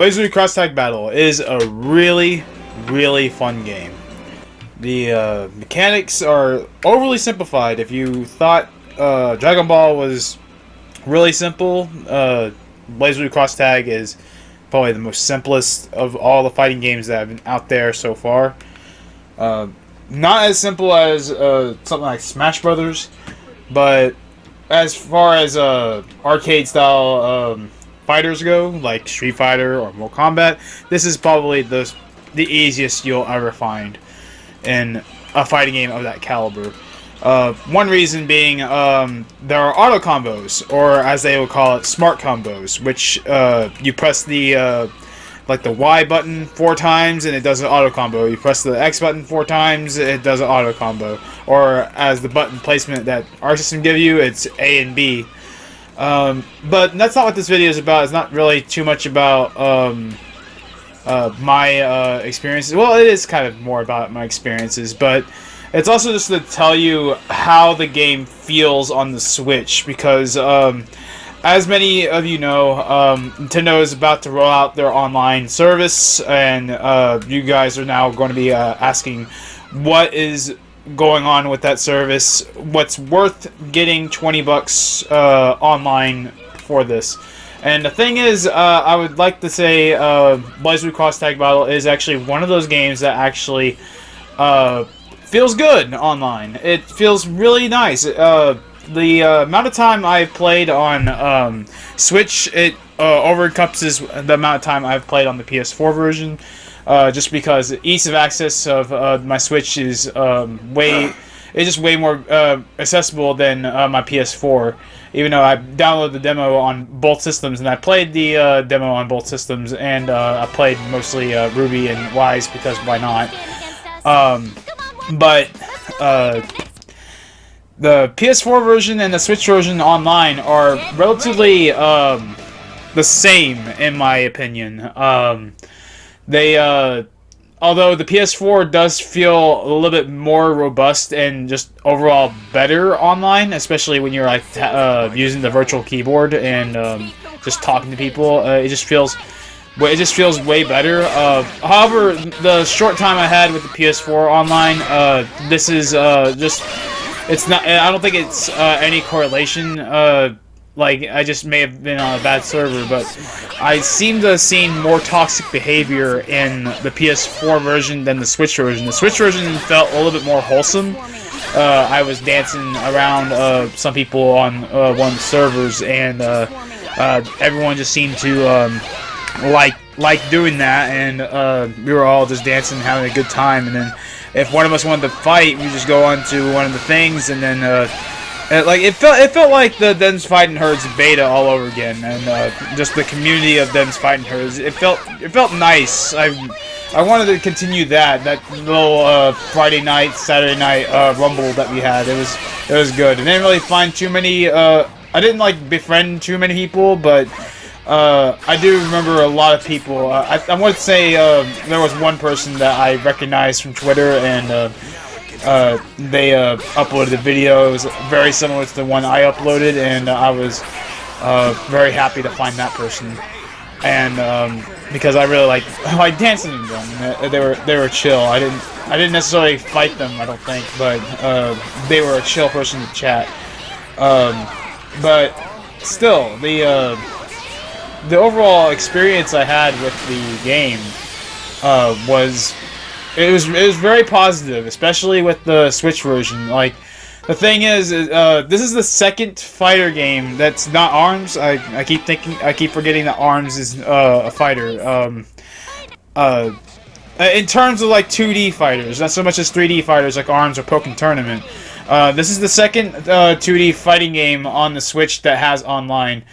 Blazblue Cross Tag Battle is a really fun game. The mechanics are overly simplified. If you thought Dragon Ball was really simple, Blazblue Cross Tag is probably the most simplest of all the fighting games that have been out there so far. Not as simple as something like Smash Brothers, but as far as arcade style fighters go, like Street Fighter or Mortal Kombat, this is probably the easiest you'll ever find in a fighting game of that caliber. One reason being there are auto combos, or as they would call it, smart combos, which you press the like the Y button 4 times and it does an auto combo. You press the X button 4 times, it does an auto combo. Or as the button placement that our system gives you, it's A and B. But that's not what this video is about. It's not really too much about my experiences. Well, it is kind of more about my experiences, but it's also just to tell you how the game feels on the Switch, because as many of you know, Nintendo is about to roll out their online service, and you guys are now going to be asking what is going on with that service, what's worth getting $20 online for this. And the thing is, I would like to say Blazblue Cross Tag Battle is actually one of those games that actually feels good online. It feels really nice. The amount of time I've played on Switch, it over-encompasses the amount of time I've played on the PS4 version, just because the ease of access of my Switch is just way more accessible than my PS4. Even though I downloaded the demo on both systems, and I played the demo on both systems, and I played mostly Ruby and Wise because why not? But the PS4 version and the Switch version online are relatively the same, in my opinion. Although the PS4 does feel a little bit more robust and just overall better online, especially when you're like using the virtual keyboard and just talking to people, it just feels way better. However, the short time I had with the PS4 online, this is it's not. I don't think it's any correlation. Like, I just may have been on a bad server, but I seem to have seen more toxic behavior in the PS4 version than the Switch version. The Switch version felt a little bit more wholesome. I was dancing around some people on one of the servers, and everyone just seemed to like doing that, and we were all just dancing and having a good time. And then if one of us wanted to fight, we just go on to one of the things, and then like it felt like the Them's Fighting Herds beta all over again, and just the community of Them's Fighting Herds. It felt nice. I wanted to continue that little Friday night, Saturday night rumble that we had. It was good. I didn't really find too many. I didn't like befriend too many people, but I do remember a lot of people. I want to say there was one person that I recognized from Twitter, and they uploaded the video. It was very similar to the one I uploaded, and I was very happy to find that person. And because I really like dancing with them. They were chill. I didn't necessarily fight them, I don't think, but they were a chill person to chat. But still, the overall experience I had with the game was very positive, especially with the Switch version. Like, the thing is, this is the second fighter game that's not ARMS. I keep forgetting that ARMS is a fighter. In terms of like 2D fighters, not so much as 3D fighters like ARMS or Pokken Tournament. This is the second 2D fighting game on the Switch that has online.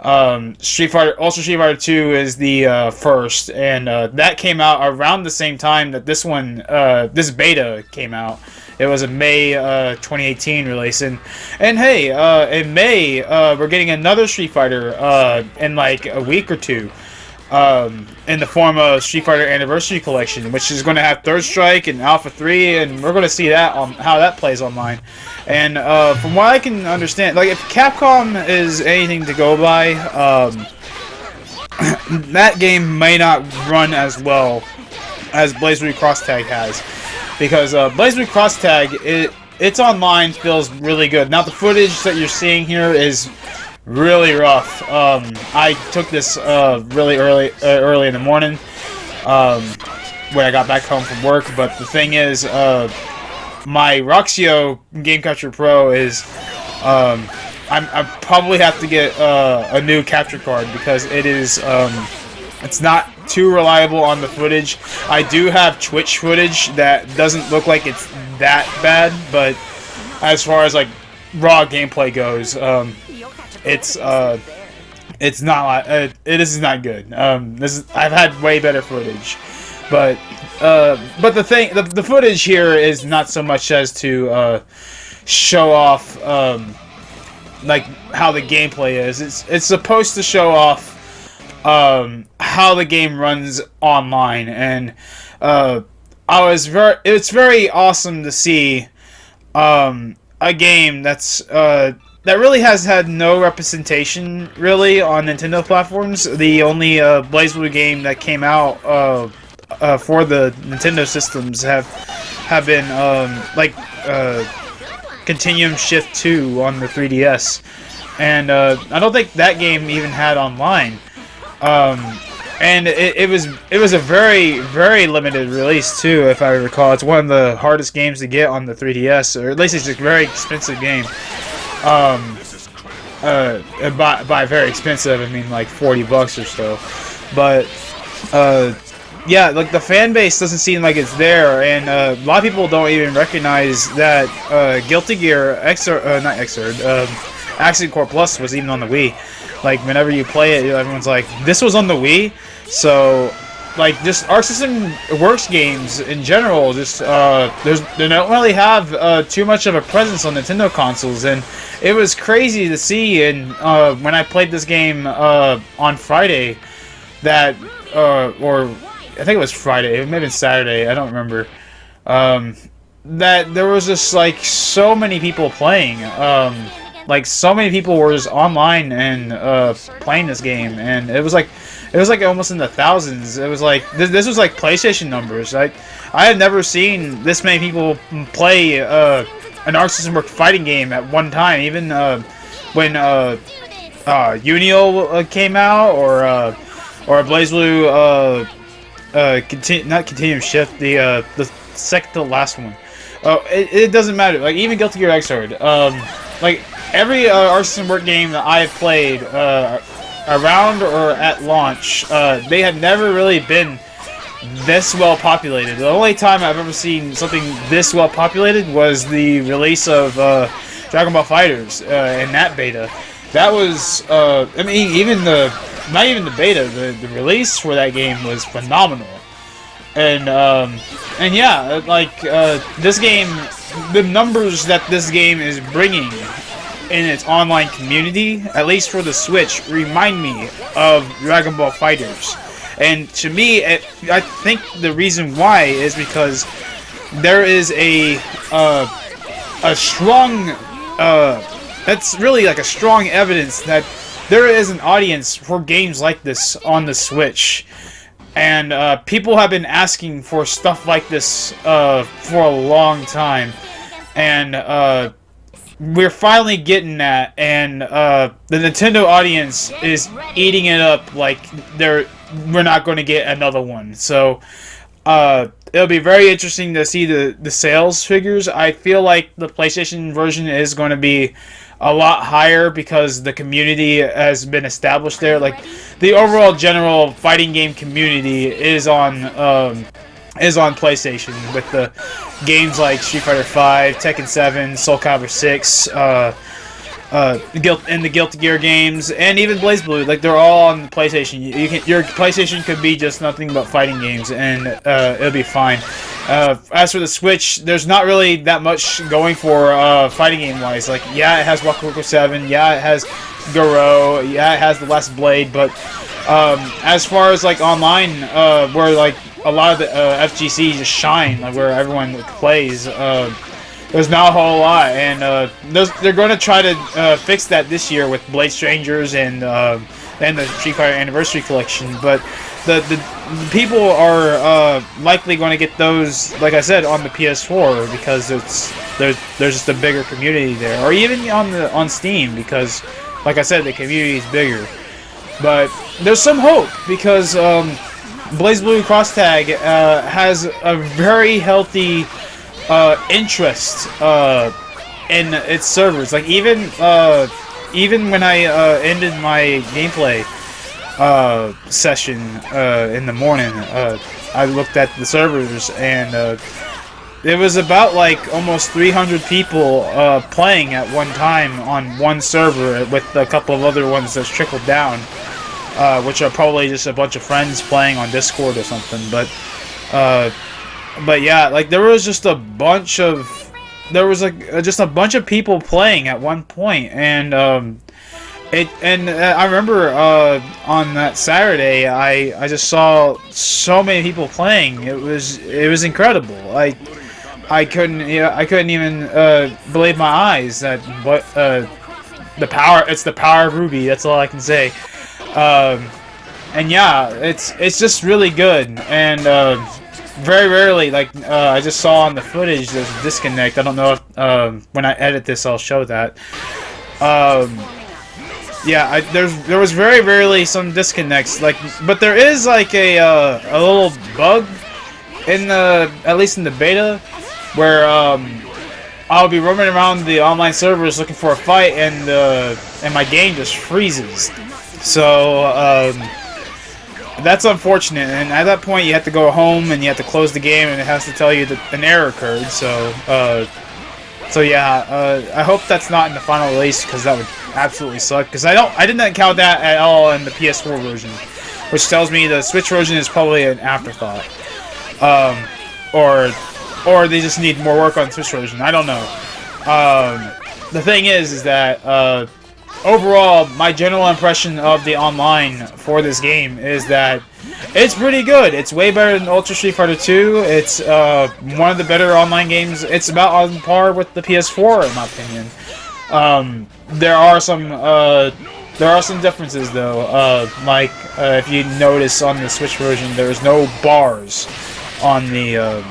Ultra Street Fighter 2 is the first, and that came out around the same time that this this beta came out. It was a May 2018 release, and hey, in May we're getting another Street Fighter in like a week or two, in the form of Street Fighter Anniversary Collection, which is going to have Third Strike and Alpha 3, and we're going to see that on how that plays online. And from what I can understand, like, if Capcom is anything to go by, that game may not run as well as Blazblue Cross Tag has, because Blazblue Cross Tag, it's online feels really good. Now the footage that you're seeing here is really rough. I took this really early in the morning when I got back home from work. But the thing is, my Roxio Game Capture Pro is I probably have to get a new capture card because it is it's not too reliable on the footage. I do have Twitch footage that doesn't look like it's that bad, but as far as like raw gameplay goes, it's not it is not good. I've had way better footage, but the footage here is not so much as to show off like how the gameplay is. It's supposed to show off how the game runs online, and it's very awesome to see a game that's that really has had no representation really on Nintendo platforms. The only Blazblue game that came out for the Nintendo systems have been like Continuum Shift 2 on the 3DS, and I don't think that game even had online. And it was a very limited release too, if I recall. It's one of the hardest games to get on the 3DS, or at least it's a very expensive game. By very expensive, I mean like $40 or so. But yeah, like the fan base doesn't seem like it's there, and a lot of people don't even recognize that Guilty Gear Accident Core Plus was even on the Wii. Like whenever you play it, everyone's like, "This was on the Wii." So, like, just Arc System Works games in general, just they don't really have too much of a presence on Nintendo consoles, and it was crazy to see. And when I played this game on Friday, that or I think it was Friday, it may have been Saturday, I don't remember. That there was just like so many people playing. Like so many people were just online and playing this game, and it was like almost in the thousands. It was like this was like PlayStation numbers. I had never seen this many people play an Arc System Works fighting game at one time. Even when Unio came out, or Blazblue not Continuum Shift, the second to last one. It doesn't matter. Like even Guilty Gear Xrd. Like every Arc System Works game that I have played around or at launch, they have never really been this well populated. The only time I've ever seen something this well populated was the release of Dragon Ball FighterZ in that beta. That was, I mean, not even the beta, the release for that game was phenomenal. And yeah, like this game, the numbers that this game is bringing in its online community, at least for the Switch, remind me of Dragon Ball FighterZ. And to me, I think the reason why is because there is a strong, that's really like a strong evidence that there is an audience for games like this on the Switch. And people have been asking for stuff like this for a long time. And we're finally getting that, and the Nintendo audience is eating it up like we're not going to get another one. So it'll be very interesting to see the sales figures. I feel like the PlayStation version is going to be a lot higher because the community has been established there. Like the overall general fighting game community is on PlayStation, with the games like Street Fighter V, Tekken 7, Soul Calibur 6, and the Guilty Gear games, and even Blazblue. Like they're all on PlayStation. Your PlayStation could be just nothing but fighting games, and it'll be fine. As for the Switch, there's not really that much going for fighting game wise. Like yeah, it has Waku Waku 7, yeah, it has Goro, yeah, it has The Last Blade, but as far as like online, where like a lot of the FGC just shine, like where everyone plays, There's not a whole lot, and they're going to try to fix that this year with Blade Strangers and the Street Fighter Anniversary Collection. But the people are likely going to get those, like I said, on the PS4 because there's just a bigger community there, or even on Steam because, like I said, the community is bigger. But there's some hope because Blazblue Cross Tag has a very healthy interest in its servers. Like even when I ended my gameplay session in the morning, I looked at the servers and it was about like almost 300 people playing at one time on one server, with a couple of other ones that's trickled down, which are probably just a bunch of friends playing on Discord or something. But yeah, like there was just a bunch of people playing at one point, and I remember on that Saturday I just saw so many people playing. It was incredible. I couldn't even believe my eyes that it's the power of Ruby. That's all I can say. And yeah, it's just really good, and very rarely, like I just saw on the footage, there's a disconnect. I don't know if when I edit this I'll show that. Yeah, there was very rarely some disconnects, but there is like a little bug in at least in the beta, where I'll be roaming around the online servers looking for a fight, and my game just freezes. So that's unfortunate, and at that point you have to go home and you have to close the game, and it has to tell you that an error occurred. So yeah, I hope that's not in the final release, because that would absolutely suck. Because I didn't count that at all in the PS4 version, which tells me the Switch version is probably an afterthought, or they just need more work on the Switch version. I don't know. The thing is that overall, my general impression of the online for this game is that it's pretty good. It's way better than Ultra Street Fighter 2. It's one of the better online games. It's about on par with the PS4, in my opinion. There are some differences though. Like if you notice on the Switch version, there's no bars on the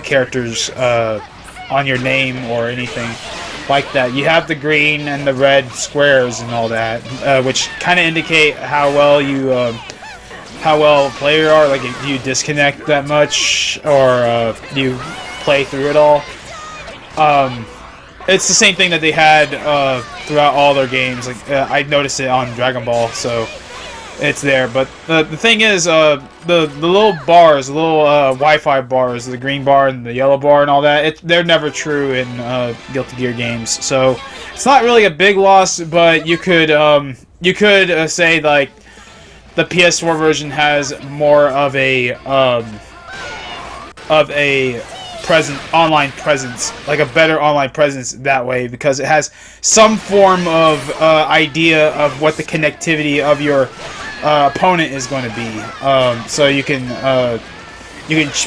characters on your name or anything like that. You have the green and the red squares and all that, which kind of indicate how well a player are. Like, do you disconnect that much, or do you play through it all? It's the same thing that they had throughout all their games. Like I noticed it on Dragon Ball, so it's there. But the thing is, the little bars, the little Wi-Fi bars, the green bar and the yellow bar and all that, they're never true in Guilty Gear games. So it's not really a big loss, but you could say like the PS4 version has more of a online presence, like a better online presence that way, because it has some form of idea of what the connectivity of your opponent is going to be. So you can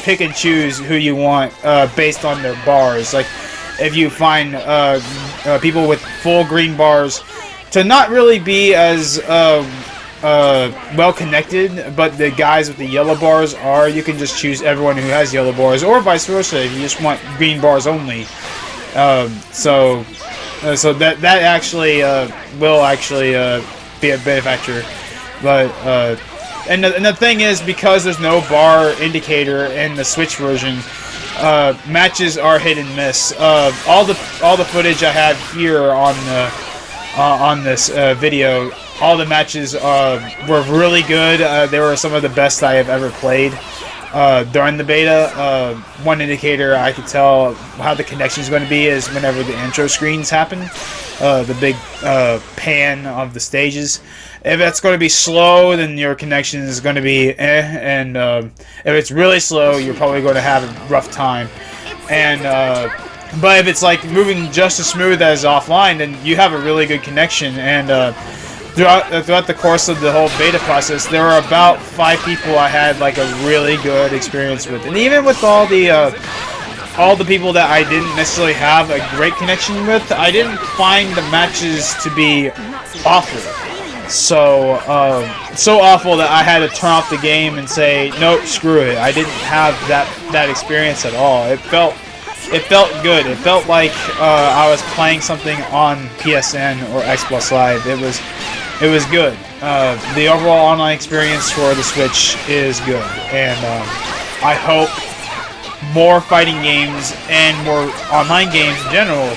pick and choose who you want based on their bars. Like if you find people with full green bars to not really be as well connected, but the guys with the yellow bars are, you can just choose everyone who has yellow bars, or vice versa if you just want green bars only. So that actually will actually be a benefactor. But and the thing is, because there's no bar indicator in the Switch version, matches are hit and miss. All the footage I have here on this video, all the matches were really good. They were some of the best I have ever played during the beta. One indicator I could tell how the connection is going to be is whenever the intro screens happen, the big pan of the stages. If it's going to be slow, then your connection is going to be and if it's really slow, you're probably going to have a rough time. And but if it's like moving just as smooth as offline, then you have a really good connection. And throughout the course of the whole beta process, there were about 5 people I had like a really good experience with. And even with all the all the people that I didn't necessarily have a great connection with, I didn't find the matches to be awful. So, so awful that I had to turn off the game and say, nope, screw it. I didn't have that experience at all. It felt good. It felt like I was playing something on PSN or Xbox Live. It was good. The overall online experience for the Switch is good, and I hope more fighting games and more online games in general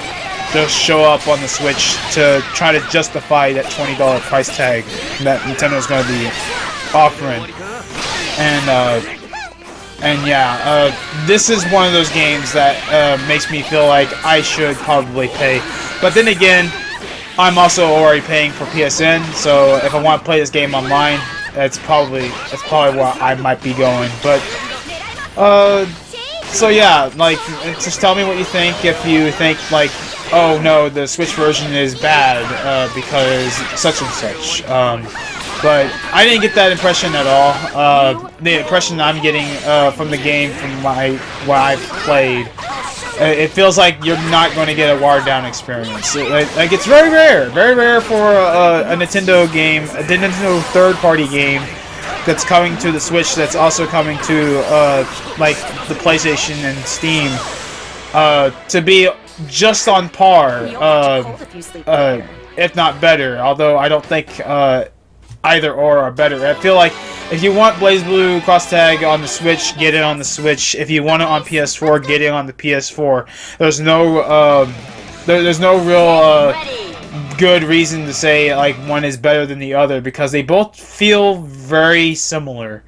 they'll show up on the Switch to try to justify that $20 price tag that Nintendo's going to be offering. And yeah, this is one of those games that makes me feel like I should probably pay. But then again, I'm also already paying for PSN, so if I want to play this game online, that's probably where I might be going. But so yeah, like, just tell me what you think. If you think like, oh no, the Switch version is bad because such and such. But I didn't get that impression at all. The impression I'm getting from the game, from what I've played, it feels like you're not going to get a watered-down experience. Like it's very rare for a Nintendo game, a Nintendo third-party game that's coming to the Switch, that's also coming to like the PlayStation and Steam, to be just on par, if not better. Although I don't think either or are better. I feel like if you want Blazblue cross tag on the Switch, get it on the Switch. If you want it on PS4, get it on the PS4. There's no real good reason to say like one is better than the other, because they both feel very similar.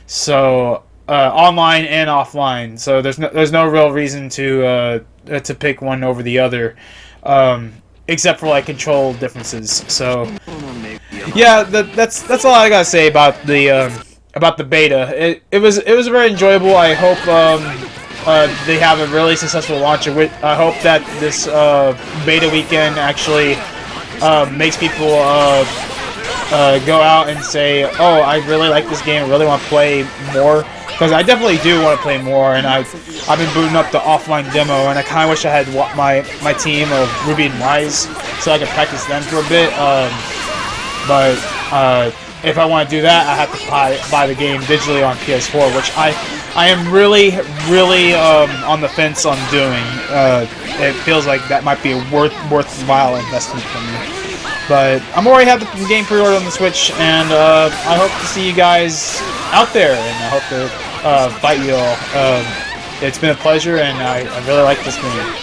So online and offline. So there's no real reason to pick one over the other, except for like control differences. So yeah, that's all I gotta say about the beta. It was very enjoyable. I hope they have a really successful launch. I hope that this beta weekend actually makes people go out and say, oh, I really like this game, I really want to play more. Because I definitely do want to play more, and I've been booting up the offline demo, and I kind of wish I had my team of Ruby and Wise so I could practice them for a bit. But if I want to do that, I have to buy the game digitally on PS4, which I am really on the fence on doing. It feels like that might be a worthwhile investment for me. But I'm already have the game pre-ordered on the Switch, and I hope to see you guys out there, and I hope to fight you all. It's been a pleasure, and I really like this game.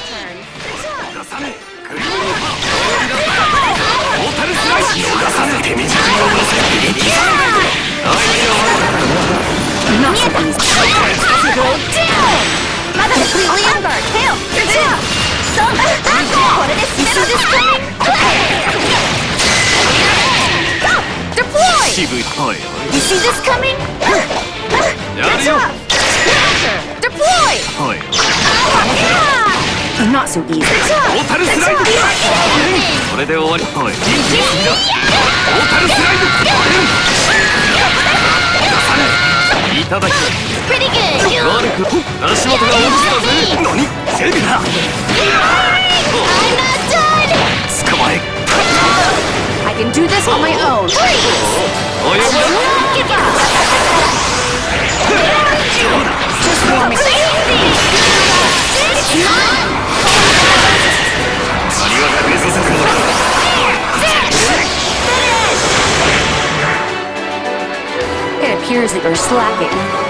Deploy! You see this coming? Deploy! Not so easy. Pretty good! I'm not done! I can do this on my own. Please! I will not give up! Just warming up. It appears that you're slacking.